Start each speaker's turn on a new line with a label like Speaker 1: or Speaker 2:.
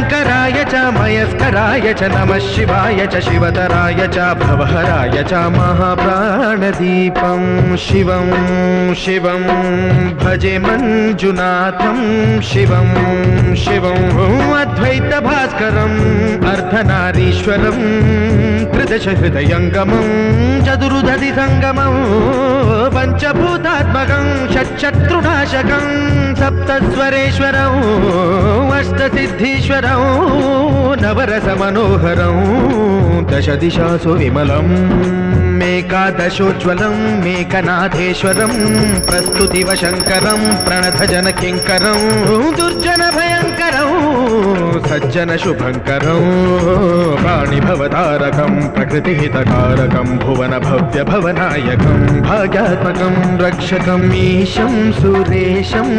Speaker 1: शङ्कराय च मयस्कराय च नमः शिवाय च शिवतराय च भवहराय च महाप्राणदीपं शिवं शिवं भजे मञ्जुनाथं शिवं शिवं अद्वैतभास्करम् अर्धनारीश्वरं त्रिदशहृदयङ्गमं चतुर्दधिसङ्गमं पञ्चभूतात्मकं षट्शत्रुनाशकं सप्तस्वरेश्वरं अष्टसिद्धीश्वरं नवरसमनोहरं दशदिशासु विमलम् मेकादशोज्ज्वलं मेकनाथेश्वरं प्रस्तुतिवशङ्करं प्रणतजनकिङ्करं दुर्जनभयङ्करं सज्जनशुभङ्करं प्राणिभवतारकं प्रकृतिहितकारकं भुवनभव्यभवनायकं भाग्यात्मकं रक्षकम् ईशं सुरेशं